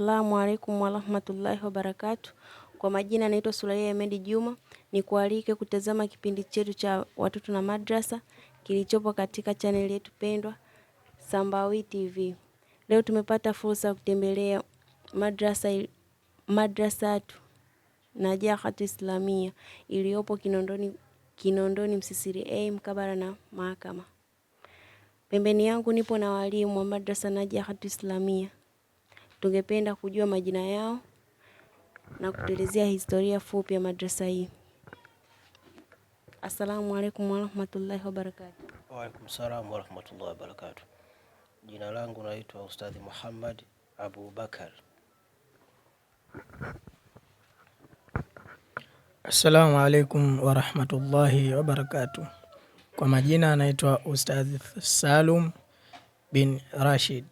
Assalamu alaikum warahmatullahi wabarakatuh. Kwa majina naitwa Sulaiya Ahmed Juma, ni kualike kutazama kipindi chetu cha watoto na madrasa kilichopo katika channel yetu pendwa Sambawi TV. Leo tumepata fursa ya kutembelea madrasatu Najahatu Islamia iliyopo Kinondoni Msisiri A mkabala na mahakama. Pembeni yangu nipo na walimu wa madrasa Najahatu Islamia. Tungependa kujua majina yao na kutuelezea historia fupi ya madrasa hii. Assalamu alaikum warahmatullahi wabarakatuh. Wa alaikum salam warahmatullahi wabarakatuh. Jina langu naitwa Ustadhi Muhammad Abu Bakar. Assalamu alaikum warahmatullahi wabarakatuh. Kwa majina naitwa Ustadhi Salum bin Rashid.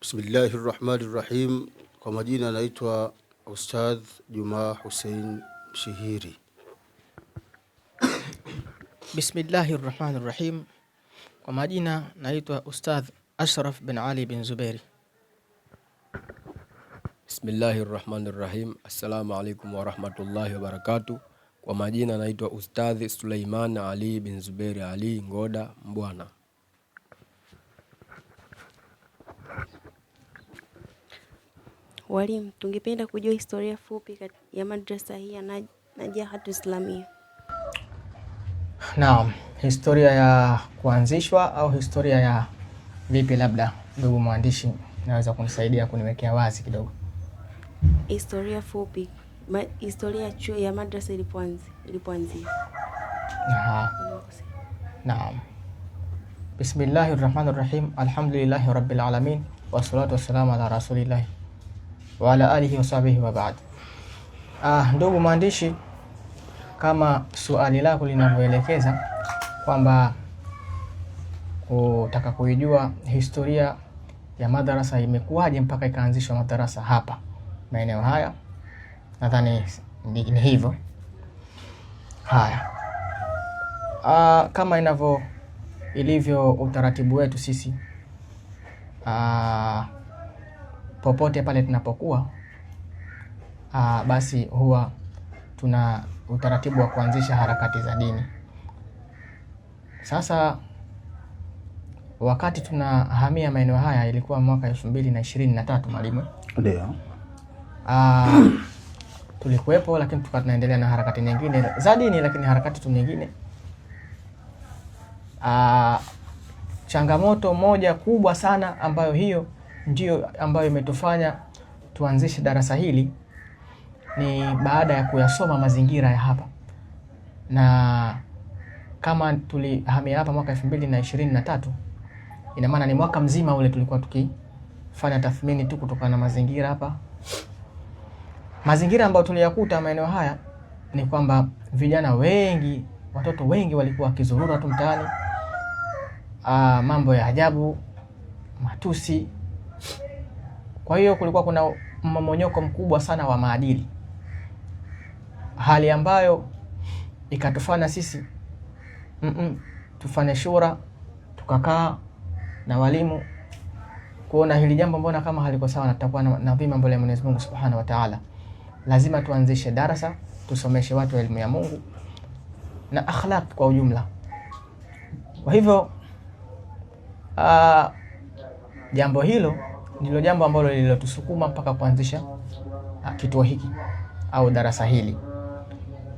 Bismillahirrahmanirrahim. Kwa majina naitwa Ustadh Juma Hussein Shihiri. Bismillahirrahmanirrahim. Kwa majina naitwa Ustadh Ashraf bin Ali bin Zubairi. Bismillahirrahmanirrahim. Assalamu alaikum warahmatullahi wabarakatuh. Kwa majina naitwa Ustadh Sulaiman Ali bin Zubairi Ali Ngoda Mbwana. Walimu, tungependa kujua historia fupi ya madrasa hii ya Najahatu Islamia. Naam, historia ya kuanzishwa au historia ya vipi, labda ndugu mwandishi naweza kunisaidia kuniwekea wazi kidogo. Historia fupi, historia ya madrasa ilipoanzia. Naam. Bismillahirrahmanirrahim. Alhamdulillahi rabbil alamin. Wassalatu wassalamu ala rasulillah wa ala alihi wa sahbihi wa ba'd. Ndugu mwandishi, kama swali lako linavyoelekeza kwamba utaka kuijua historia ya madarasa imekuwaje mpaka ikaanzishwa madarasa hapa maeneo haya, nadhani ni hivyo. Haya. Kama ilivyo utaratibu wetu sisi, popote pale tunapokuwa, basi huwa tuna utaratibu wa kuanzisha harakati za dini. Sasa wakati tunahamia maeneo haya ilikuwa mwaka 2023 mwalimu. Ndio. Tulikuwepo, lakini tukawa tunaendelea na harakati nyingine za dini, lakini harakati tu nyingine. Changamoto moja kubwa sana ambayo hiyo ndio ambayo imetufanya tuanzishe darasa hili ni baada ya kuyasoma mazingira ya hapa. Na kama tulihamia hapa mwaka 2023, ina maana ni mwaka mzima ule tulikuwa tukifanya tathmini tu kutokana na mazingira hapa. Mazingira ambayo tuliyakuta maeneo haya ni kwamba vijana wengi, watoto wengi walikuwa wakizurura tu mtaani. Mambo ya ajabu, matusi. Kwa hiyo kulikuwa kuna mmomonyoko mkubwa sana wa maadili, hali ambayo ikatufanya sisi tufanye shura, tukakaa na walimu kuona hili jambo mbona kama haliko sawa na tutakuwa na vima mbele ya Mwenyezi Mungu Subhanahu wa Ta'ala. Lazima tuanzishe darasa, tusomeshe watu elimu ya Mungu na akhlaq kwa ujumla. Kwa hivyo jambo hilo ndilo jambo ambalo lililotusukuma mpaka kuanzisha kituo hiki au darasa hili.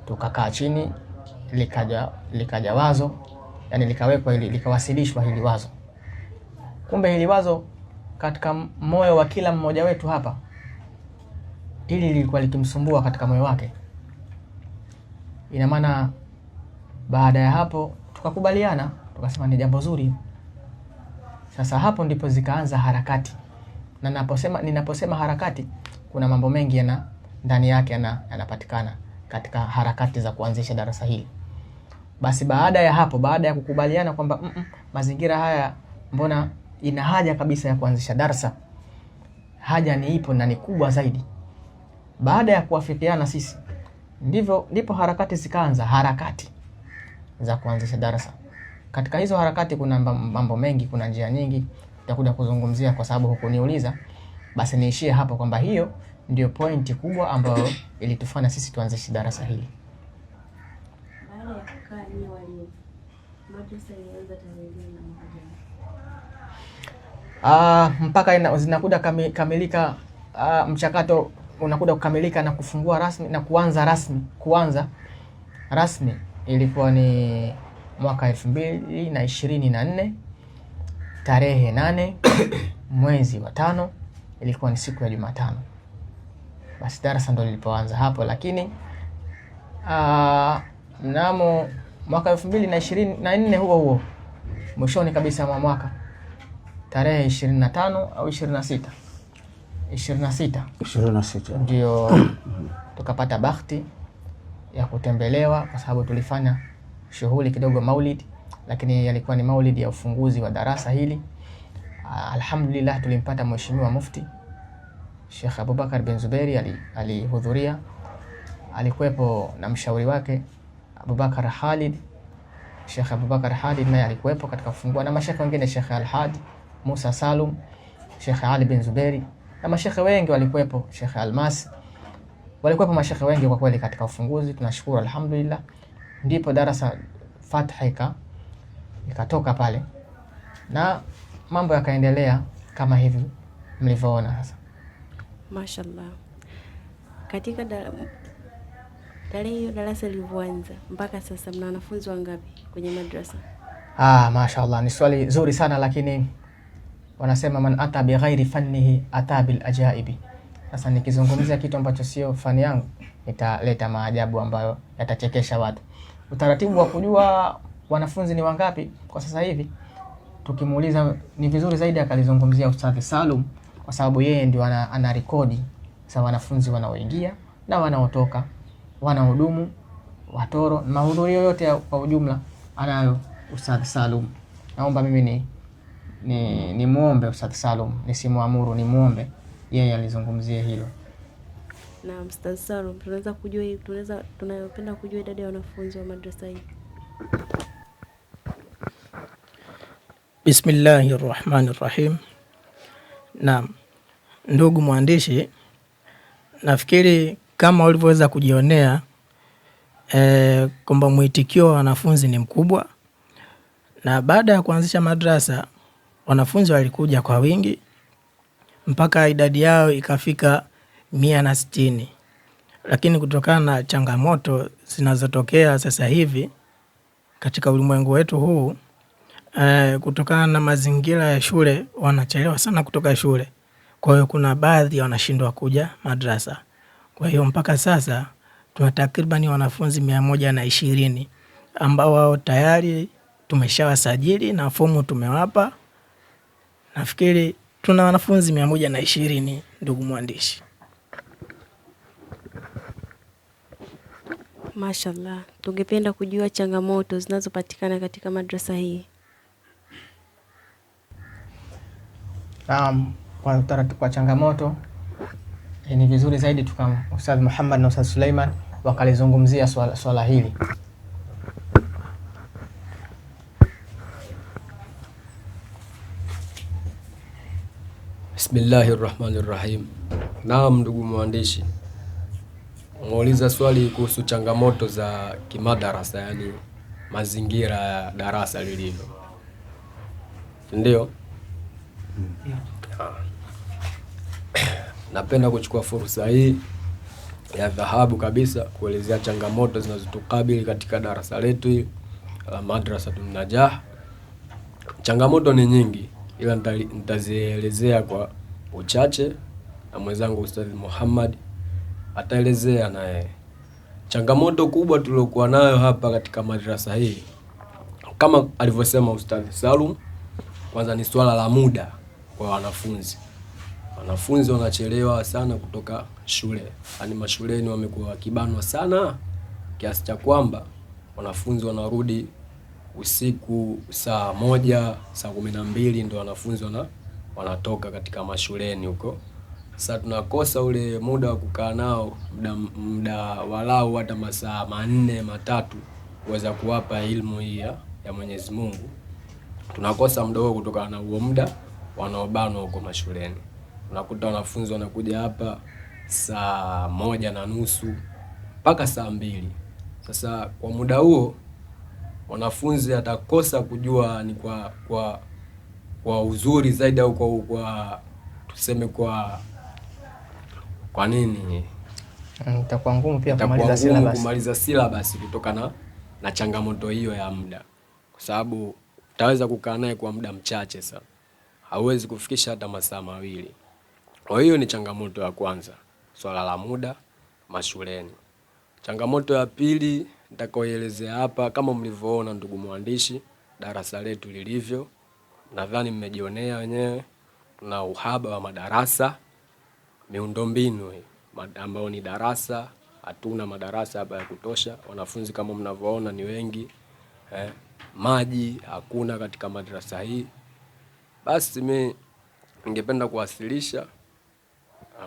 Tukakaa chini, likaja wazo, yani likawekwa likawasilishwa hili wazo. Kumbe hili wazo katika moyo wa kila mmoja wetu hapa, hili lilikuwa likimsumbua katika moyo wake. Ina maana baada ya hapo tukakubaliana, tukasema ni jambo zuri. Sasa hapo ndipo zikaanza harakati. Na ninaposema harakati, kuna mambo mengi ndani yake yanapatikana katika harakati za kuanzisha darasa hili. Basi baada ya hapo, baada ya kukubaliana kwamba mazingira haya mbona ina haja kabisa ya kuanzisha darasa, haja ni ipo na ni kubwa zaidi. Baada ya kuafikiana sisi, ndipo harakati zikaanza, harakati za kuanzisha darasa. Katika hizo harakati kuna mambo mengi, kuna njia nyingi, nitakuja kuzungumzia kwa sababu hukuniuliza. Basi niishie hapo kwamba hiyo ndio pointi kubwa ambayo ilitufanya sisi tuanzishe darasa hili. Baada ya kukaa ni walimu, madrasa ilianza tarehe gani na mwaka gani? Mpaka zinakuja kamilika, mchakato unakuja kukamilika na kufungua rasmi na kuanza rasmi ilikuwa ni mwaka 2024 tarehe 8 mwezi wa 5, ilikuwa ni siku ya Jumatano. Basi darasa ndo lilipoanza hapo, lakini mnamo mwaka 2024 huo mwishoni kabisa mwa mwaka tarehe 25 au 26 ndio tukapata bahati ya kutembelewa, kwa sababu tulifanya shughuli kidogo maulid, lakini yalikuwa ni maulid ya ufunguzi wa darasa hili. Alhamdulillah tulimpata Mheshimiwa Mufti Sheikh Abubakar bin Zuberi alihudhuria, alikuwepo na mshauri wake Abubakar Khalid, Sheikh Abubakar Khalid naye alikuwepo katika kufungua, na mashekhe wengine Sheikh Al-Hadi Musa Salum, Sheikh Ali bin Zuberi na mashekhe wengi walikuwepo, Sheikh Almas, walikuwepo mashekhe wengi kwa kweli katika ufunguzi. Tunashukuru alhamdulillah, ndipo darasa Fatha ikatoka pale na mambo yakaendelea kama hivi mlivyoona sasa. Mashallah. Katika tarehe hiyo darasa lilivyoanza mpaka sasa mna wanafunzi wangapi kwenye madrasa? Mashallah, ni swali zuri sana, lakini wanasema man ata bi ghairi fannihi ata bil ajaibi. Sasa nikizungumzia kitu ambacho sio fani yangu italeta maajabu ambayo yatachekesha watu. Utaratibu wa kujua wanafunzi ni wangapi kwa sasa hivi, tukimuuliza ni vizuri zaidi akalizungumzia Ustadh Salum, kwa sababu yeye ndio ana rekodi za wanafunzi wanaoingia na wanaotoka, wanahudumu, watoro, mahudhurio yote kwa ujumla anayo Ustadh Salum. Naomba mimi ni muombe Ustadh Salum, nisimuamuru, ni muombe yeye alizungumzie hilo. Na Ustadh Salum, tunayopenda kujua idadi ya wanafunzi wa madrasa hii. Bismillahirrahmanirrahim. Naam, ndugu mwandishi, nafikiri kama ulivyoweza kujionea kwamba mwitikio wa wanafunzi ni mkubwa, na baada ya kuanzisha madrasa wanafunzi walikuja kwa wingi mpaka idadi yao ikafika 160. Lakini kutokana na changamoto zinazotokea sasa hivi katika ulimwengu wetu huu, kutokana na mazingira ya shule, wanachelewa sana kutoka shule, kwa hiyo kuna baadhi wanashindwa kuja madrasa. Kwa hiyo mpaka sasa tuna takriban wanafunzi 120 ambao wao tayari tumeshawasajili na fomu tumewapa. Nafikiri tuna wanafunzi 120, ndugu mwandishi. Mashallah. Tungependa kujua changamoto zinazopatikana katika madrasa hii. Kwa changamoto ni vizuri zaidi Ustadh Muhammad na Ustadh Suleiman wakalizungumzia swala hili. Bismillahirrahmanirrahim. Naam, ndugu mwandishi, muuliza swali kuhusu changamoto za kimadarasa, yani mazingira ya darasa lilivyo, ndio? Napenda kuchukua fursa hii ya dhahabu kabisa kuelezea changamoto zinazotukabili katika darasa letu la Madrasatun Najah. Changamoto ni nyingi, ila nitazielezea kwa uchache na mwenzangu Ustadh Muhammad ataelezea naye. Changamoto kubwa tuliokuwa nayo hapa katika madrasa hii, kama alivyosema Ustadh Salum, kwanza ni swala la muda kwa wanafunzi. Wanafunzi wanachelewa sana kutoka shule. Yaani mashuleni wamekuwa wakibanwa sana kiasi cha kwamba wanafunzi wanarudi usiku saa 1, saa 12 ndio wanafunzi wanatoka katika mashuleni huko. Sasa tunakosa ule muda wa kukaa nao, muda walau hata masaa 4 matatu kuweza kuwapa elimu hii ya Mwenyezi Mungu. Tunakosa muda huo kutokana na huo muda wanaobanwa huko mashuleni. Unakuta wanafunzi wanakuja hapa saa 1:30 mpaka saa 2. Sasa kwa muda huo wanafunzi atakosa kujua ni kwa uzuri zaidi au kwa tuseme kwa nini itakuwa ngumu pia kumaliza syllabus kutokana na changamoto hiyo ya muda, kwa sababu utaweza kukaa naye kwa muda mchache sana, hauwezi kufikisha hata masaa 2. Kwa hiyo ni changamoto ya kwanza, swala la muda mashuleni. Changamoto ya pili nitakayoelezea hapa, kama mlivyoona ndugu mwandishi, darasa letu lilivyo, nadhani mmejionea wenyewe, na uhaba wa madarasa, miundombinu ambao ni darasa, hatuna madarasa hapa ya kutosha, wanafunzi kama mnavyoona ni wengi, maji hakuna katika madrasa hii. Basi mimi ningependa kuwasilisha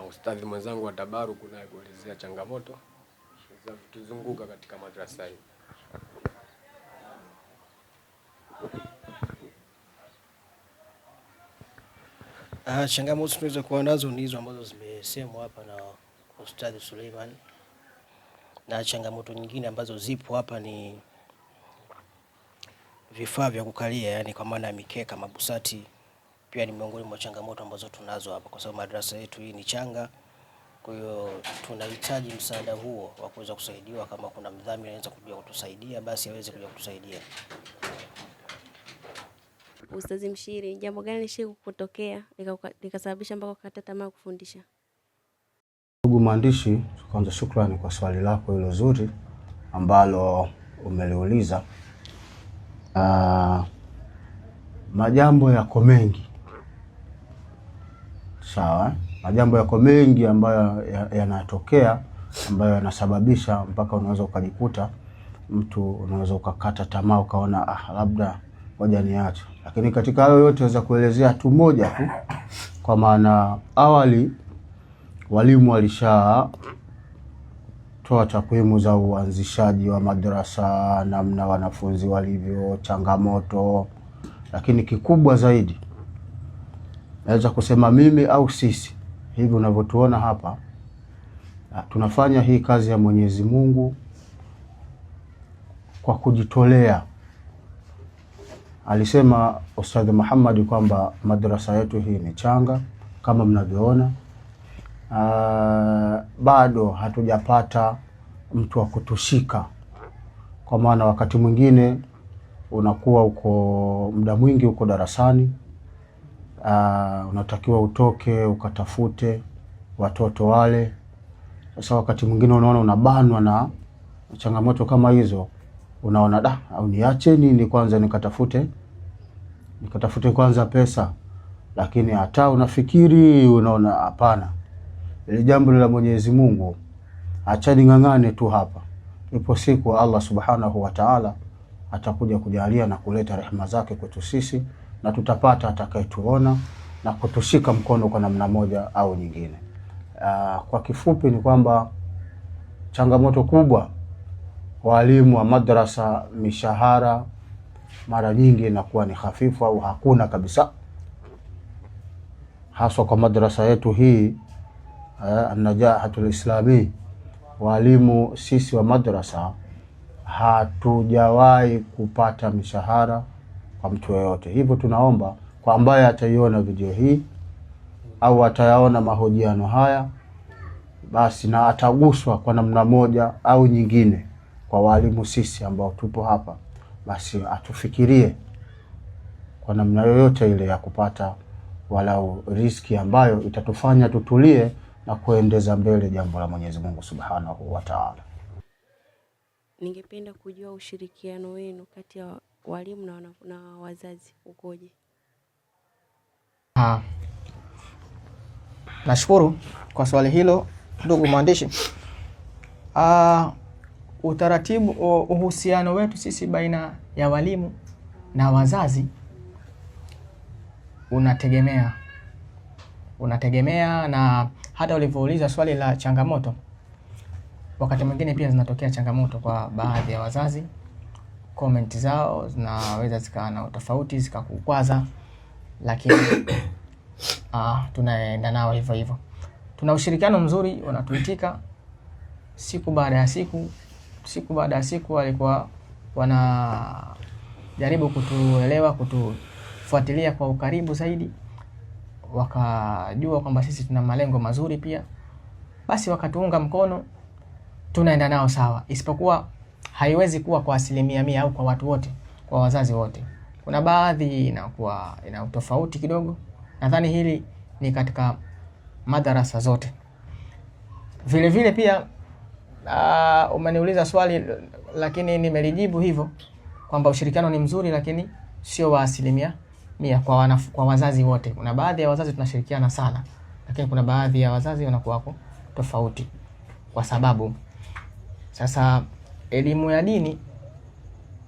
ustadhi mwenzangu wa Tabaruku naye kuelezea changamoto za kutuzunguka katika madrasa hii. Changamoto tunaweza kuwa nazo ni hizo ambazo zimesemwa hapa na Ustadhi Suleiman, na changamoto nyingine ambazo zipo hapa ni vifaa vya kukalia, yani kwa maana mikeka, mabusati, pia ni miongoni mwa changamoto ambazo tunazo hapa, kwa sababu madrasa yetu hii ni changa. Kwa hiyo tunahitaji msaada huo wa kuweza kusaidiwa. Kama kuna mdhamini anaweza kuja kutusaidia, basi aweze kuja kutusaidia. Ustadhi Mshiri, jambo gani lishikutokea likasababisha mpaka ukakata tamaa kufundisha? Ndugu mwandishi, kwanza shukrani kwa swali lako hilo zuri ambalo umeliuliza. Majambo yako mengi, sawa? Majambo yako mengi ambayo yanatokea, ambayo yanasababisha mpaka unaweza ukajikuta mtu unaweza ukakata tamaa, ukaona labda ngoja niache. Lakini katika hayo yote naweza kuelezea tu moja tu, kwa maana awali walimu walishatoa takwimu za uanzishaji wa madrasa, namna wanafunzi walivyo, changamoto. Lakini kikubwa zaidi naweza kusema mimi au sisi hivi unavyotuona hapa, tunafanya hii kazi ya Mwenyezi Mungu kwa kujitolea. Alisema Ustadh Muhammad kwamba madrasa yetu hii ni changa kama mnavyoona. Bado hatujapata mtu wa kutushika, kwa maana wakati mwingine unakuwa uko muda mwingi uko darasani, unatakiwa utoke ukatafute watoto wale. Sasa wakati mwingine unaona unabanwa na changamoto kama hizo, unaona au niache nini kwanza nikatafute kwanza pesa. Lakini hata unafikiri unaona hapana, ile jambo la Mwenyezi Mungu, acha ningangane tu hapa. Ipo siku Allah Subhanahu wa Ta'ala atakuja kujalia na kuleta rehema zake kwetu sisi, na tutapata atakayetuona na kutushika mkono kwa namna moja au nyingine. Kwa kifupi ni kwamba changamoto kubwa, walimu wa madrasa, mishahara mara nyingi inakuwa ni hafifu au hakuna kabisa, haswa kwa madrasa yetu hii An-Najahatul Islami. Walimu sisi wa madrasa hatujawahi kupata mishahara kwa mtu yoyote. Hivyo tunaomba kwa ambaye ataiona video hii au atayaona mahojiano haya, basi na ataguswa kwa namna moja au nyingine kwa walimu sisi ambao tupo hapa, basi atufikirie kwa namna yoyote ile ya kupata walau riziki ambayo itatufanya tutulie na kuendeza mbele jambo la Mwenyezi Mungu Subhanahu wa Ta'ala. Ningependa kujua ushirikiano wenu kati ya walimu na wazazi ukoje? Nashukuru kwa swali hilo ndugu mwandishi. Utaratibu, uhusiano wetu sisi baina ya walimu na wazazi unategemea na hata ulivyouliza swali la changamoto, wakati mwingine pia zinatokea changamoto kwa baadhi ya wazazi. Comment zao zinaweza zikawa na tofauti, zikakukwaza, lakini tunaenda nao hivyo hivyo. Tuna ushirikiano mzuri, wanatuitika siku baada ya siku walikuwa wanajaribu kutuelewa, kutufuatilia kwa ukaribu zaidi, wakajua kwamba sisi tuna malengo mazuri pia, basi wakatuunga mkono, tunaenda nao sawa. Isipokuwa haiwezi kuwa kwa 100% au kwa watu wote, kwa wazazi wote. Kuna baadhi inakuwa ina tofauti kidogo. Nadhani hili ni katika madarasa zote. Vile vile pia umeniuliza swali lakini nimelijibu hivyo kwamba ushirikiano ni mzuri lakini sio wa 100% kwa wazazi wote. Kuna baadhi ya wazazi tunashirikiana sana, lakini kuna baadhi ya wazazi wanakuwa tofauti, kwa sababu sasa elimu ya dini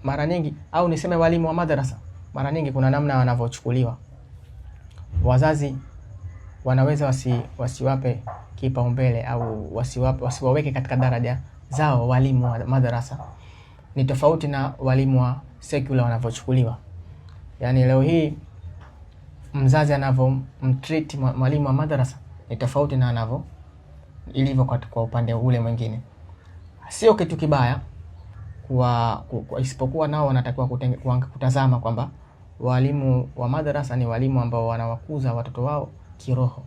mara nyingi, au niseme walimu wa madrasa mara nyingi, kuna namna wanavyochukuliwa. Wazazi wanaweza wasiwape kipaumbele au wasiwaweke katika daraja zao walimu wa madrasa. Ni tofauti na walimu wa secular wanavyochukuliwa. Yani leo hii mzazi anavyomtreat mwalimu wa madrasa ni tofauti na ilivyo kwa upande ule mwingine. Sio kitu kibaya isipokuwa nao wanatakiwa kutazama kwamba walimu wa madrasa ni walimu ambao wanawakuza watoto wao kiroho,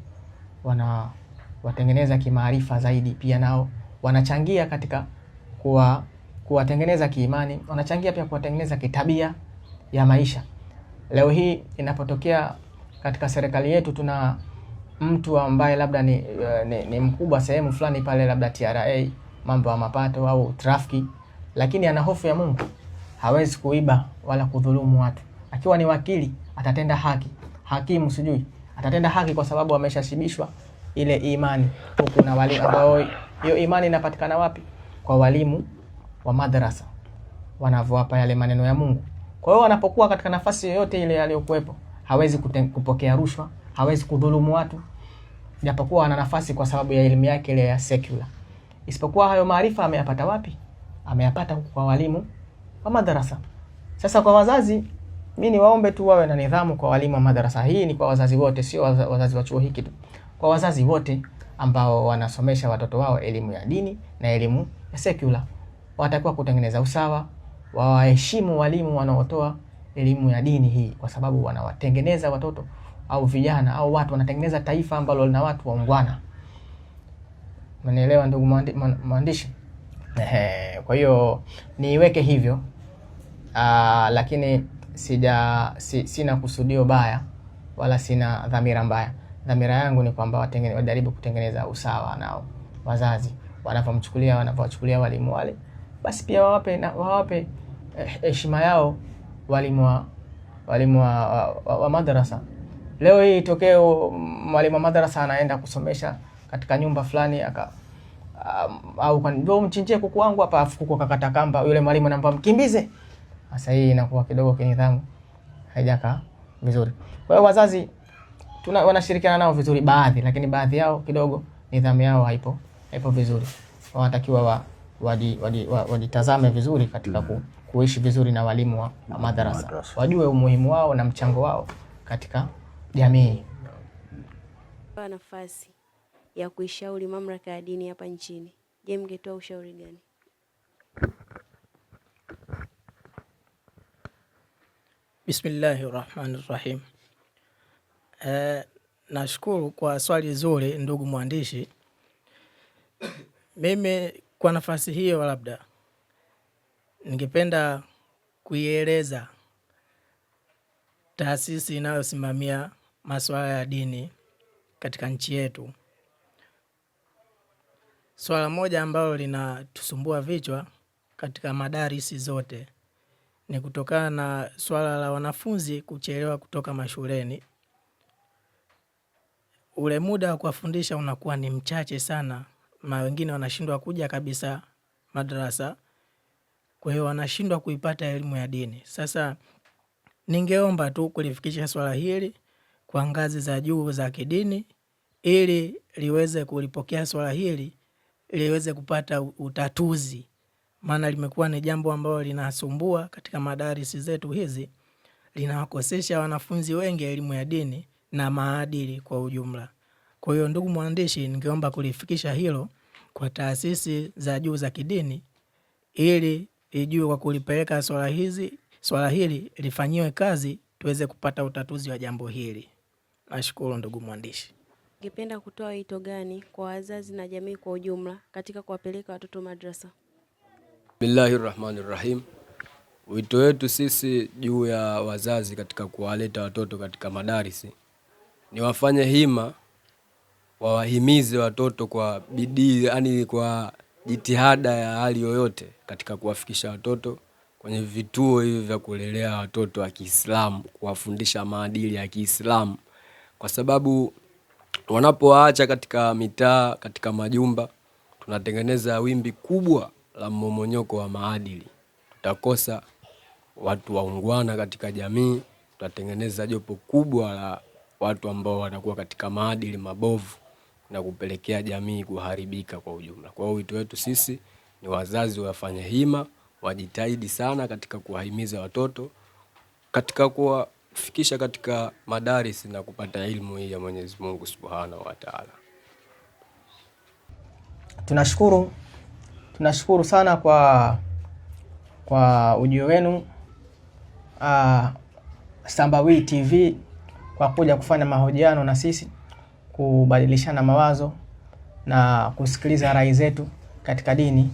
watengeneza kimaarifa zaidi, pia nao wanachangia katika kuwatengeneza kiimani, wanachangia pia kuwatengeneza kitabia ya maisha. Leo hii inapotokea katika serikali yetu tuna mtu ambaye labda ni mkubwa sehemu fulani pale, labda TRA, mambo ya mapato au trafiki, lakini ana hofu ya Mungu, hawezi kuiba wala kudhulumu watu. Akiwa ni wakili atatenda haki, hakimu sijui atatenda haki, kwa sababu ameshashibishwa ile imani. Huku na walimu ambao hiyo imani inapatikana wapi? Kwa walimu wa madrasa, wanavyowapa yale maneno ya Mungu. Kwa hiyo wanapokuwa katika nafasi yoyote ile aliyokuepo, hawezi kupokea rushwa, hawezi kudhulumu watu, japokuwa ana nafasi kwa sababu ya elimu yake ile ya secular. Isipokuwa hayo maarifa ameyapata wapi? Ameyapata huko kwa walimu wa madrasa. Sasa kwa wazazi, mimi niwaombe tu wawe na nidhamu kwa walimu wa madrasa. Hii ni kwa wazazi wote, sio wazazi wa chuo hiki tu. Kwa wazazi wote ambao wanasomesha watoto wao elimu ya dini na elimu ya secular, watakuwa kutengeneza usawa, wawaheshimu walimu wanaotoa elimu ya dini hii, kwa sababu wanawatengeneza watoto au vijana au watu, wanatengeneza taifa ambalo lina watu waungwana. Mnaelewa ndugu mwandishi? Kwa hiyo niweke hivyo, lakini sina kusudio baya wala sina dhamira mbaya. Dhamira yangu ni kwamba wajaribu kutengeneza usawa nao wazazi, wanavyowachukulia walimu wale, basi pia wawape heshima yao walimu wa madrasa. Leo hii tokeo mwalimu wa madrasa anaenda kusomesha katika nyumba fulani au ndio mchinjie kuku wangu hapa, afu kuku kakata kamba, yule mwalimu anamwambia mkimbize. Sasa hii inakuwa kidogo kinidhamu haijaka vizuri. Kwa hiyo wazazi wanashirikiana nao vizuri baadhi, lakini baadhi yao kidogo nidhamu yao haipo vizuri. Wanatakiwa wajitazame vizuri katika kuishi vizuri na walimu wa madrasa, wajue umuhimu wao na mchango wao katika jamii. Nafasi ya kuishauri mamlaka ya dini hapa nchini, je, mngetoa ushauri gani? Bismillahirrahmanirrahim. Nashukuru kwa swali zuri ndugu mwandishi. Mimi kwa nafasi hiyo labda ningependa kuieleza taasisi inayosimamia masuala ya dini katika nchi yetu. Swala moja ambalo linatusumbua vichwa katika madarisi zote ni kutokana na swala la wanafunzi kuchelewa kutoka mashuleni. Ule muda wa kuwafundisha unakuwa ni mchache sana, na wengine wanashindwa kuja kabisa madrasa, kwa hiyo wanashindwa kuipata elimu ya dini. Sasa ningeomba tu kulifikisha swala hili kwa ngazi za juu za kidini, ili liweze kulipokea swala hili, liweze kupata utatuzi, maana limekuwa ni jambo ambalo linasumbua katika madarisi zetu hizi, linawakosesha wanafunzi wengi elimu ya dini na maadili kwa ujumla. Kwa hiyo ndugu mwandishi, ningeomba kulifikisha hilo kwa taasisi za juu za kidini ili ijue kwa kulipeleka swala hili lifanyiwe kazi, tuweze kupata utatuzi wa jambo hili. Nashukuru ndugu mwandishi. Ungependa kutoa wito gani kwa wazazi na jamii kwa ujumla katika kuwapeleka watoto madrasa? Bismillahirrahmanirrahim. Wito wetu sisi juu ya wazazi katika kuwaleta watoto katika madarisi ni wafanye hima, wawahimize watoto kwa bidii, yani kwa jitihada ya hali yoyote katika kuwafikisha watoto kwenye vituo hivi vya kulelea watoto wa Kiislamu, kuwafundisha maadili ya Kiislamu, kwa sababu wanapoacha katika mitaa, katika majumba, tunatengeneza wimbi kubwa la mmomonyoko wa maadili. Tutakosa watu waungwana katika jamii, tutatengeneza jopo kubwa la watu ambao watakuwa katika maadili mabovu na kupelekea jamii kuharibika kwa ujumla. Kwa hiyo wito wetu sisi ni wazazi wafanye hima, wajitahidi sana katika kuwahimiza watoto, katika kuwafikisha katika madarisi na kupata elimu hii ya Mwenyezi Mungu Subhanahu wa Ta'ala. Tunashukuru sana kwa ujio wenu Sambawi TV kwa kuja kufanya mahojiano na sisi, kubadilishana mawazo na kusikiliza rai zetu katika dini.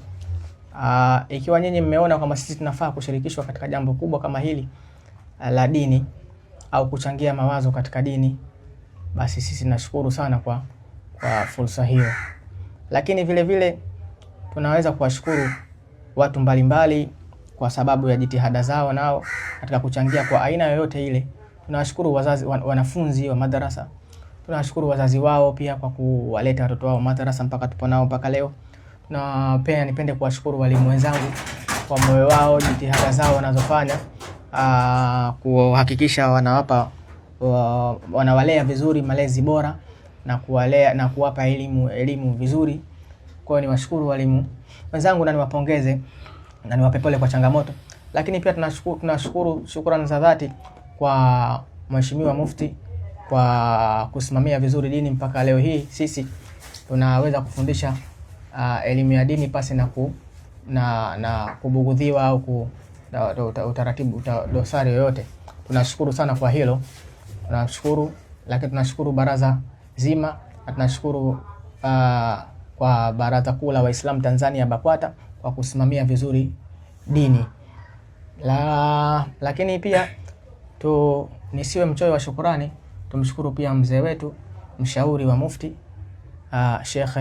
Ikiwa nyinyi mmeona kwamba sisi tunafaa kushirikishwa katika jambo kubwa kama hili la dini au kuchangia mawazo katika dini, basi sisi tunashukuru sana kwa fursa hiyo. Lakini vile vile tunaweza kuwashukuru watu mbalimbali kwa sababu ya jitihada zao nao katika kuchangia kwa aina yoyote ile. Tunawashukuru wazazi, wanafunzi wa madrasa. Tunawashukuru wazazi wao pia kwa kuwaleta watoto wao madrasa mpaka tupo nao mpaka leo. Na pia nipende kuwashukuru walimu wenzangu kwa moyo wao, jitihada zao wanazofanya kuhakikisha wanawalea vizuri, malezi bora na kuwalea na kuwapa elimu vizuri. Kwa hiyo niwashukuru walimu wenzangu na niwapongeze na niwape pole kwa changamoto. Lakini pia tunashukuru shukrani za dhati kwa Mheshimiwa Mufti kwa kusimamia vizuri dini mpaka leo hii sisi tunaweza kufundisha elimu ya dini pasi na kubugudhiwa au utaratibu dosari yoyote. Tunashukuru sana kwa hilo. Tunashukuru, lakini tunashukuru baraza zima, na tunashukuru kwa Baraza Kuu la Waislamu Tanzania BAKWATA kwa kusimamia vizuri dini. Lakini pia nisiwe mchoyo wa shukrani, tumshukuru pia mzee wetu mshauri wa Mufti Sheikh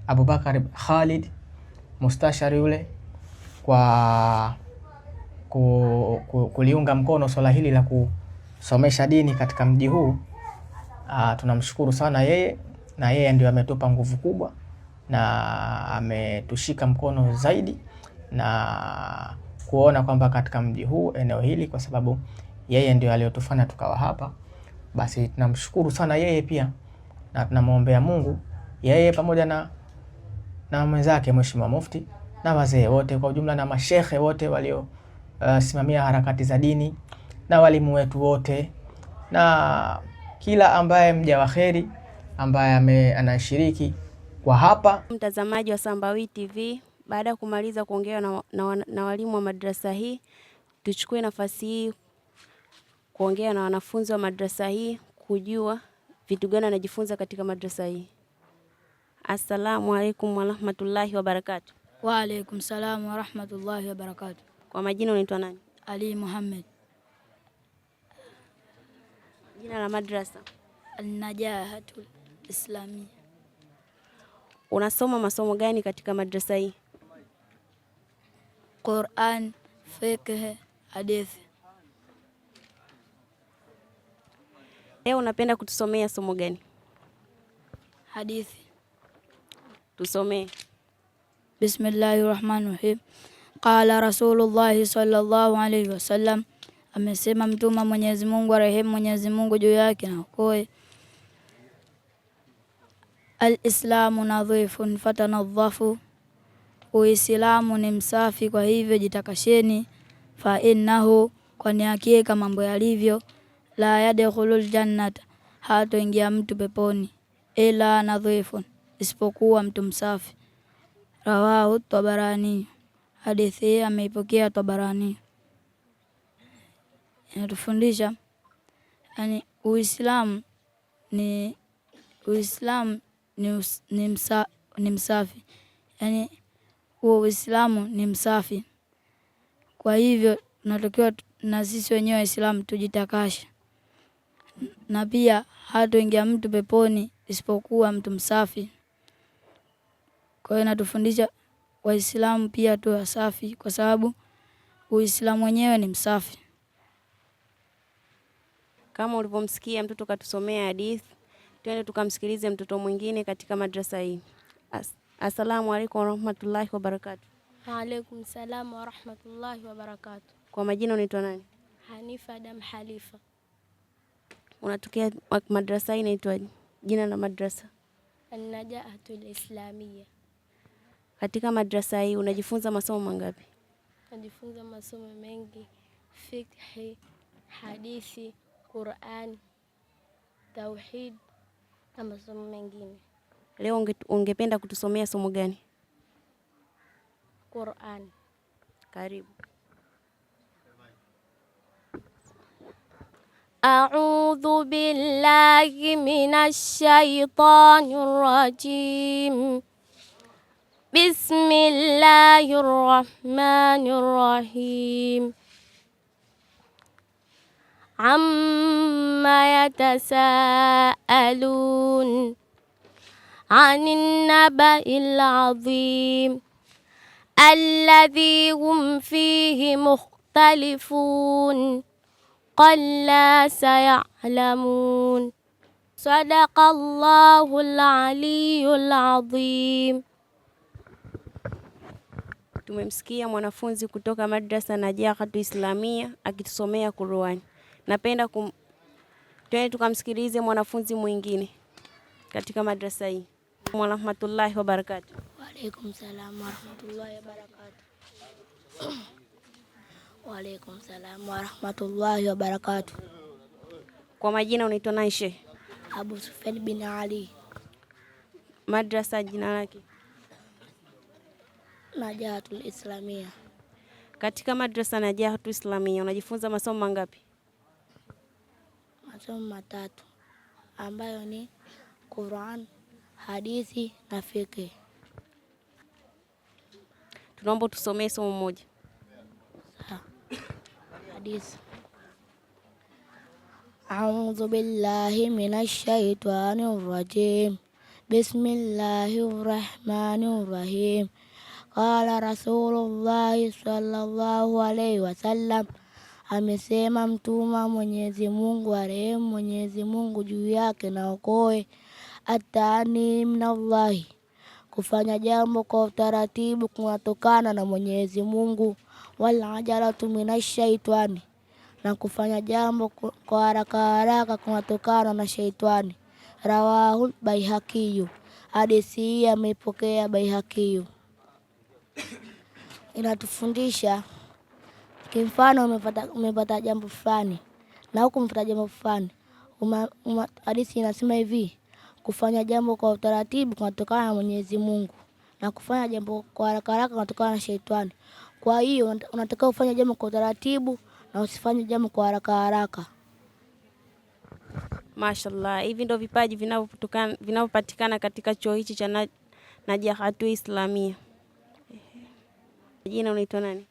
Abubakar Khalid mustashari yule kwa kuliunga mkono swala hili la kusomesha dini katika mji huu. Tunamshukuru sana yeye, na yeye ndio ametupa nguvu kubwa na ametushika mkono zaidi na kuona kwamba katika mji huu, eneo hili, kwa sababu yeye ndio aliyotufanya tukawa hapa, basi tunamshukuru sana yeye pia, na tunamwombea Mungu yeye pamoja na mwenzake Mheshimiwa Mufti na wazee wote kwa ujumla na mashehe wote walio simamia harakati za dini na walimu wetu wote na kila ambaye mja wa kheri ambaye anashiriki kwa hapa. Mtazamaji wa Sambawi TV, baada ya kumaliza kuongea na walimu wa madrasa hii, tuchukue nafasi hii kuongea na wanafunzi wa madrasa hii kujua vitu gani wanajifunza katika madrasa hii. Assalamu alaikum warahmatullahi wabarakatuh. Wa alaikum salam warahmatullahi wabarakatuh. Kwa majina unaitwa nani? Ali Muhammad. Jina la madrasa? Al-Najahatul Islamia. Unasoma masomo gani katika madrasa hii? Quran, fiqh, hadithi. Leo unapenda kutusomea somo gani? Hadithi. Tusomee. Bismillahirrahmanirrahim. Qala Rasulullah sallallahu alayhi wasallam, amesema mtume Mwenyezi Mungu, rehema Mwenyezi Mungu juu yake na ukoe, al-islamu nadhifun fatanadhafu, Uislamu ni msafi, kwa hivyo jitakasheni, fa innahu, kwani hakika mambo yalivyo, la yadkhulul jannata, hatoingia mtu peponi ila nadhifun, isipokuwa mtu msafi. Rawahu Tabarani, hadithi hii ameipokea Tabarani. Inatufundisha yani Uislamu ni msafi, yani huo Uislamu ni msafi. Kwa hivyo tunatakiwa na sisi wenyewe Waislamu tujitakashe, na pia hatoingia mtu peponi isipokuwa mtu msafi. Kwa hiyo inatufundisha Waislamu pia tuwe wasafi, kwa sababu Uislamu wenyewe ni msafi. Kama ulivyomsikia mtoto katusomea hadithi, twende tukamsikilize mtoto mwingine katika madrasa hii. Assalamu alaikum warahmatullahi wabarakatuh. Wa alaikum salam warahmatullahi wabarakatuh. Kwa majina unaitwa nani? Hanifa Adam Halifa. Unatokea madrasa hii inaitwaje? Jina la madrasa? An-Najahatul Islamia. Katika madrasa hii unajifunza masomo mangapi? Najifunza masomo mengi: fiqh, hadithi, Qur'an, tauhid na masomo mengine. Leo ungependa kutusomea somo gani? Qur'an. Karibu. A'udhu billahi minash shaitanir rajim. Bismillahir rahmanir rahim. Amma yatasaalun 'anil naba'il 'azim alladhi hum fihi mukhtalifun qalla saya'lamun. Sadaqallahul aliyyul azim. Tumemsikia mwanafunzi kutoka madrasa Najahatul Islamia akitusomea Qur'an. Napenda twende tukamsikilize mwanafunzi mwingine katika madrasa hii. Wa rahmatullahi wa barakatuh. Wa alaikum salam wa rahmatullahi wa barakatuh. Wa alaikum salam wa rahmatullahi wa barakatuh. Kwa majina unaitwa nani Sheikh? Abu Sufyan bin Ali. Madrasa jina lake? Najahatul Islamia. Katika madrasa Najahatul Islamia unajifunza masomo mangapi? Masomo matatu ambayo ni Qur'an, hadithi na fiqh. Tunaomba tusomee somo moja. Hadithi. A'udhu billahi minash shaitanir rajim. Bismillahir rahmanir rahim. Qala Rasulullah sallallahu alaihi wasallam, amesema mtuma Mwenyezi Mungu arehemu Mwenyezi Mungu juu yake na okoe, atani minallahi, kufanya jambo kwa utaratibu kunatokana na Mwenyezi Mungu, wal ajalatu minash shaitani, na kufanya jambo kwa haraka haraka kunatokana na shaitani. Rawahu Baihaqi, hadithi hii ameipokea Baihaqi. Inatufundisha kimfano umepata jambo fulani na huku umepata jambo fulani. Hadithi inasema hivi: kufanya jambo kwa utaratibu kunatokana na Mwenyezi Mungu, na kufanya jambo kwa haraka haraka kunatokana na shaitani. Kwa hiyo unataka ufanye jambo kwa utaratibu na usifanye jambo kwa haraka haraka. Mashallah, hivi ndio vipaji vinavyopatikana katika chuo hichi cha Najahatul Islamia. Jina unaitwa nani?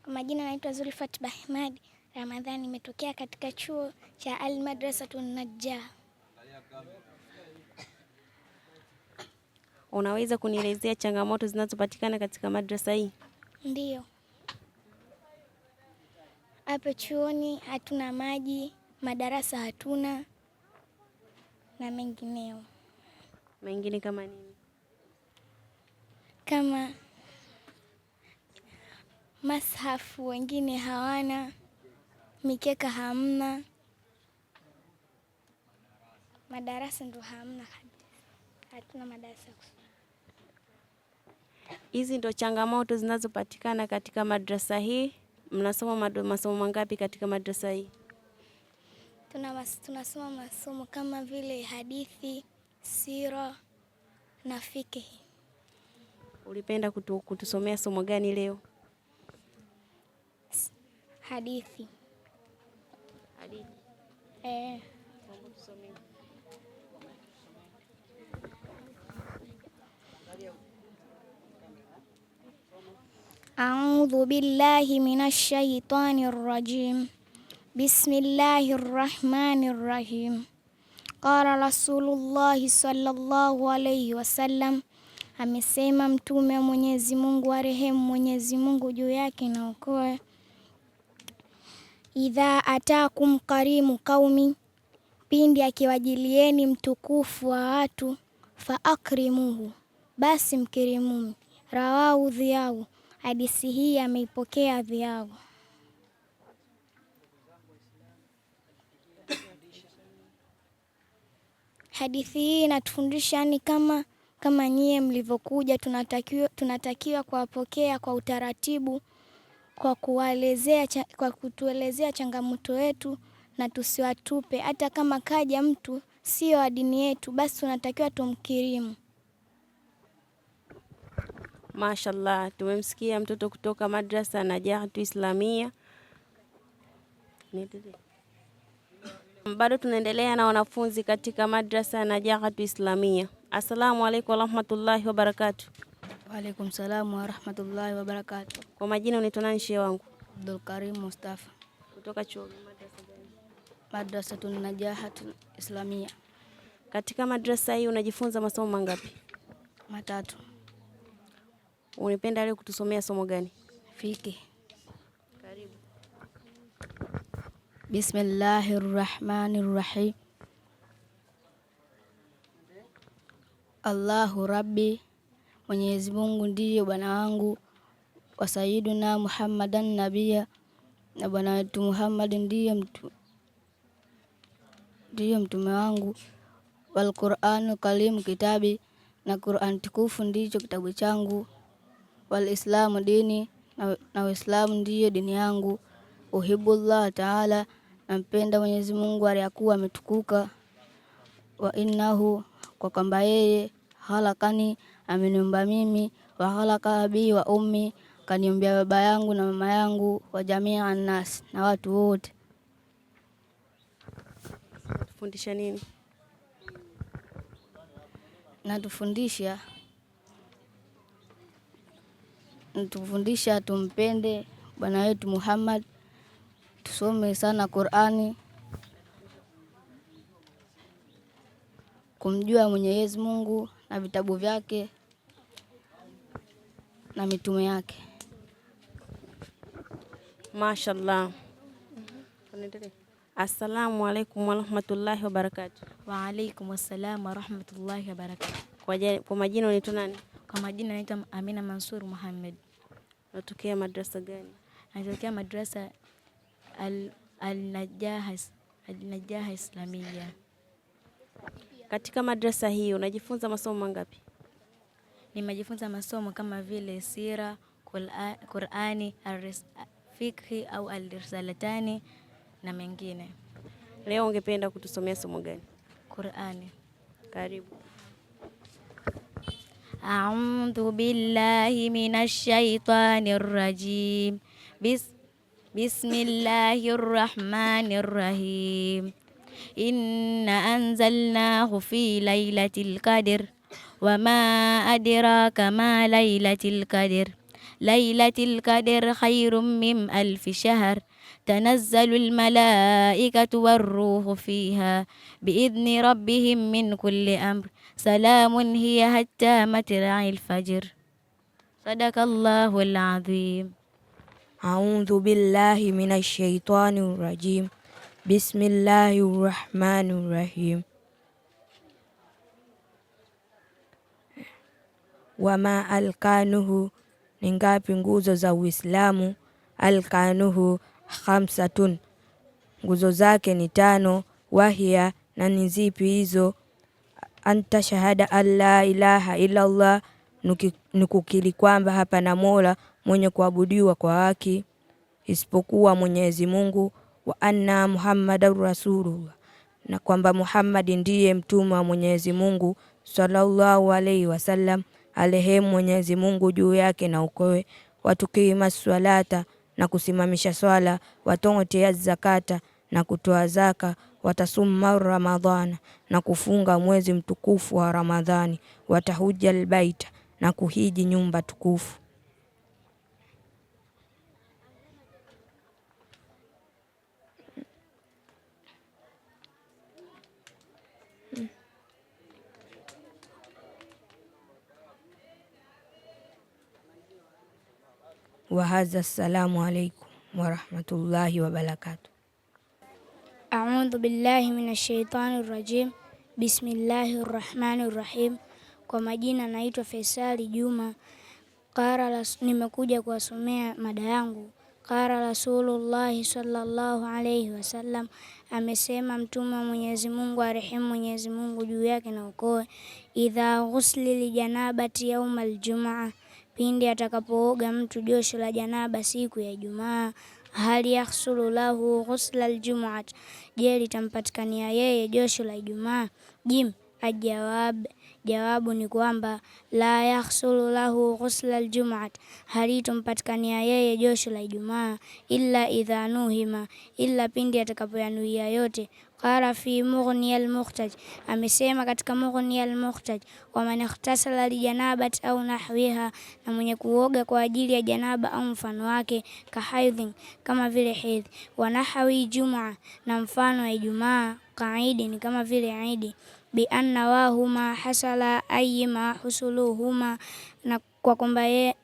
Kwa majina naitwa Zulfat Bahmad Ramadhani, nimetokea katika chuo cha Al-Madrasatun Najah. Unaweza kunielezea changamoto zinazopatikana katika madrasa hii? Ndiyo. Hapa chuoni hatuna maji, madarasa hatuna na mengineo. Mengine kama nini? Kama mashafu wengine hawana, mikeka hamna, madarasa ndo hamna, hatuna madarasa. Hizi ndo changamoto zinazopatikana katika madrasa hii. Mnasoma masomo mangapi katika madrasa hii? tunasoma masomo kama vile hadithi, sira na fikihi. Ulipenda kutusomea somo gani leo? Hadithi. A'udhu billahi minash shaitanir rajim. Bismillahir rahmanir rahim. Qala Rasulullahi sallallahu alayhi wasallam, amesema mtume wa Mwenyezi Mungu, arehemu Mwenyezi Mungu juu yake na okoe, idha atakum karimu qaumi, pindi akiwajilieni mtukufu wa watu, fa akrimuhu, basi mkirimuni. Rawahu Dhiyahu, hadithi hii ameipokea Dhiyahu. Hadithi hii inatufundisha ni kama nyie mlivyokuja, tunatakiwa kuwapokea kwa utaratibu, kwa kutuelezea changamoto yetu na tusiwatupe. Hata kama kaja mtu sio wa dini yetu, basi tunatakiwa tumkirimu. Mashallah, tumemsikia mtoto kutoka madrasa Najahatu Islamia. Bado tunaendelea na wanafunzi katika madrasa Najahatu Islamia. Assalamu alaykum warahmatullahi wabarakatuh. Wa alaykum salaam wa rahmatullahi wa barakatuh. Kwa majina unaitwa nani shehe wangu? Abdul Karim Mustafa. Kutoka chuo madrasa gani? Madrasatun Najahatu Islamia. Katika madrasa hii unajifunza masomo mangapi? 3. Unapenda leo kutusomea somo gani? Fiqh. Karibu. Bismillahirrahmanirrahim. Allahu Rabbi, Mwenyezi Mungu ndiye bwana wangu, wa sayyiduna Muhammadan nabiyya, na bwana wetu Muhammad ndiye mtume wangu, wal Qur'anu kalim kitabi, na Qur'an tukufu ndicho kitabu changu, wal Islamu dini, na Uislamu ndiyo dini yangu, uhibullah ta'ala, nampenda Mwenyezi Mungu aliyakuwa ametukuka, wa innahu, kwa kwamba yeye, halakani, ameniumba mimi, wa halaka abi wa ummi, kaniumbia baba yangu na mama yangu, wa jamia annas, na watu wote. Tufundisha nini? Natufundisha tumpende bwana wetu Muhammad, tusome sana Qur'ani, kumjua Mwenyezi Mungu na vitabu vyake na mitume yake. Mashallah. Assalamu alaykum warahmatullahi wabarakatuh. Wa alaykum assalam warahmatullahi wabarakatuh. Kwa majina unaitwa nani? Kwa majina naitwa Amina Mansur Muhammad. Unatokea madrasa gani? Natokea madrasa Al-Najah Islamia. Katika madrasa hii unajifunza masomo mangapi? Nimejifunza masomo kama vile sira, Qur'ani, fiqh au al-risalatani na mengine. Leo ungependa kutusomea somo gani? Qur'ani. Karibu. A'udhu billahi minash shaitanir rajim. Bismillahir rahmanir rahim. Inna anzalnahu fi lailatul qadr. Wa ma adraka ma lailatul qadr. Lailatul qadr khairum min alfi shahr. تنزل الملائكة والروح فيها بإذن ربهم من كل أمر سلام هي حتى مطلع الفجر صدق الله العظيم. أعوذ بالله من الشيطان الرجيم. بسم الله الرحمن الرحيم. وما أركانه, ni ngapi nguzo za Uislamu? Alkanuhu khamsatun, nguzo zake ni 5. Wahia, na ni zipi hizo? Anta shahada an la ilaha illa Allah, ni kukiri kwamba hapana mola mwenye kuabudiwa kwa haki isipokuwa Mwenyezi Mungu. wa anna Muhammadan rasulullah, na kwamba Muhammad ndiye mtume wa Mwenyezi Mungu sallallahu alaihi wasallam, alehemu Mwenyezi Mungu juu yake na ukoe. Watukima swalata, na kusimamisha swala. Watutia zakata, na kutoa zaka. Watasumma Ramadhana, na kufunga mwezi mtukufu wa Ramadhani. Watahuja albaita, na kuhiji nyumba tukufu. Wahadha, assalamu alaikum warahmatullahi wabarakatuh. A'udhu billahi minash shaitani rajim. Bismillahir rahmanir rahim. Kwa majina naitwa Faisali Juma. Nimekuja kuwasomea mada yangu. Qala Rasulullah sallallahu alayhi wasallam, amesema mtume wa Mwenyezi Mungu, arehemu Mwenyezi Mungu juu yake na ukoe, idha ghusli li janabati yauma aljumaa, pindi atakapooga mtu josho la janaba siku ya Ijumaa, hali yahsulu lahu ghusla aljumuat, je litampatikania yeye josho la Ijumaa? Jim ajawab, jawabu ni kwamba la yahsulu lahu ghusla aljumuat, halitompatikania yeye josho la Ijumaa, illa idha nuhima, illa pindi atakapoyanuia yote. Qala fi Mughni al-Muhtaj, amesema katika Mughni al-Muhtaj, wa man ightasala li janabati au nahwiha, na mwenye kuoga kwa ajili ya janaba au mfano wake, kahaidhin, kama vile hedhi, wa nahwi jumaa, na mfano wa Ijumaa, kaidi, ni kama vile idi, bi anna wahuma hasala ayyima husuluhuma, na kwa kwamba yeye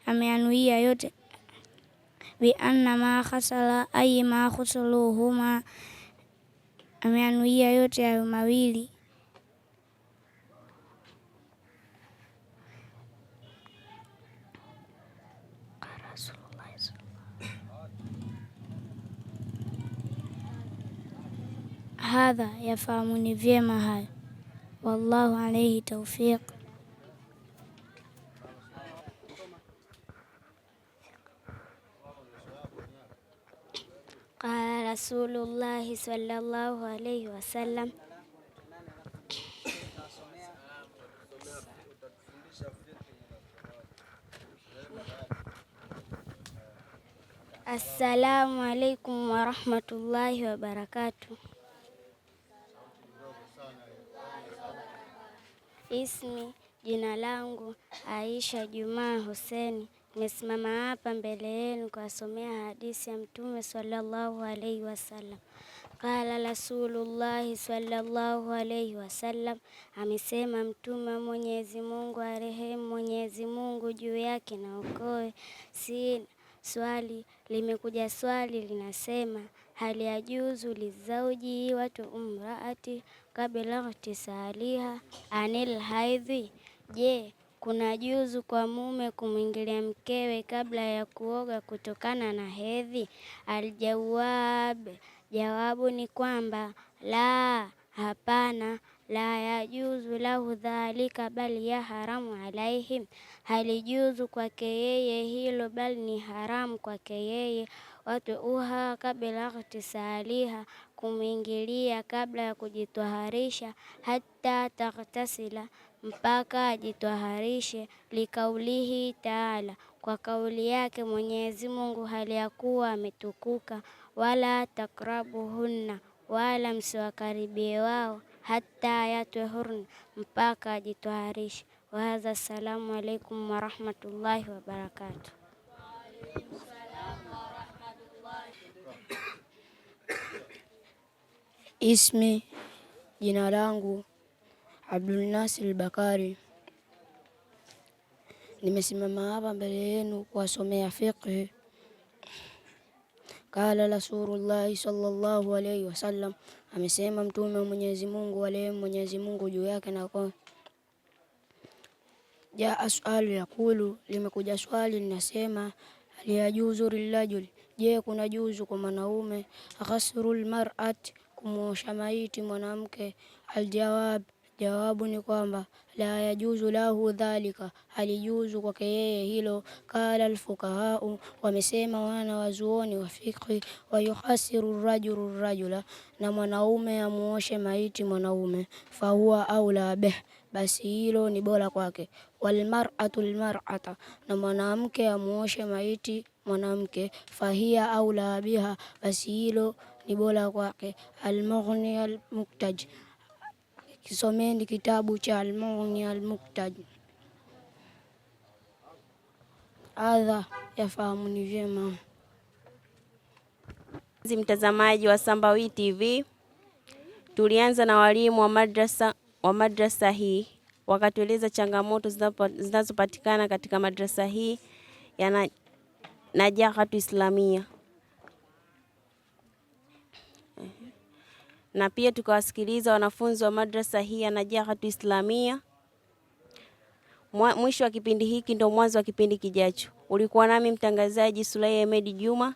ameanuia yote, bi anna ma hasala ayyima husuluhuma, ameanuia yote hayo mawili. Hadha, yafahamuni vyema hayo. Wallahu alayhi tawfiq. Qala Rasulullah sallallahu alayhi wasallam, assalamu alaykum wa rahmatullahi wa barakatuh. Ismi, jina langu Aisha Juma Huseni. Nimesimama hapa mbele yenu kuwasomea hadithi ya Mtume sallallahu alayhi wasallam. Qala Rasulullah sallallahu alayhi wasallam, amesema Mtume Mwenyezi Mungu, arehemu Mwenyezi Mungu juu yake na ukoe. Si swali limekuja, swali linasema, hali yajuzu lizauji watu umraati kabla ightisaliha anil haidhi, je kuna juzu kwa mume kumwingilia mkewe kabla ya kuoga kutokana na hedhi? Aljawab, jawabu ni kwamba la, hapana. La yajuzu lahu dhalika, bali ya haramu alaihim, halijuzu kwake yeye hilo, bali ni haramu kwake yeye. Watu uha kabla ightisaliha, kumwingilia kabla ya kujitwaharisha, hata taghtasila, mpaka ajitwaharishe, likaulihi taala, kwa kauli yake Mwenyezi Mungu hali ya kuwa ametukuka, wala takrabuhunna, wala msiwakaribie wao, hata yatahurna, mpaka ajitwaharishe. Wa hadha, assalamu alaikum wa rahmatullahi wa barakatuh. Ismi, jina langu Abdul Nasir Bakari. Nimesimama hapa mbele yenu kuwasomea fiqh. Qala Rasulullah sallallahu alayhi wasallam, amesema Mtume wa Mwenyezi Mungu, alehemu Mwenyezi Mungu juu yake na kwa, jaa swali yakulu, limekuja swali linasema, aliyajuzu lirajul, je kuna juzu kwa mwanaume, ghasrul mar'at, kumwosha maiti mwanamke? Aljawab, Jawabu ni kwamba la yajuzu lahu dhalika, halijuzu kwake yeye hilo. Qala alfukahau, wamesema wana wazuoni wa fiqhi, wayuhasiru rajulu rajula, na mwanaume amuoshe maiti mwanaume, fahuwa aula bih, basi hilo ni bora kwake. Walmar'atu almar'ata, na mwanamke amuoshe maiti mwanamke, fahia aula biha, basi hilo ni bora kwake. Almughni almuktaj, kisomeni kitabu cha Almughni almuktaj. Adha yafahamuni vyema. Mtazamaji wa Sambawi TV, tulianza na walimu wa madrasa hii wakatueleza changamoto zinazopatikana katika madrasa hii ya Najahatu Islamia, na pia tukawasikiliza wanafunzi wa madrasa hii ya Najahatu Islamia. Mwisho wa kipindi hiki ndio mwanzo wa kipindi kijacho. Ulikuwa nami mtangazaji Sulaiha Ahmed Juma.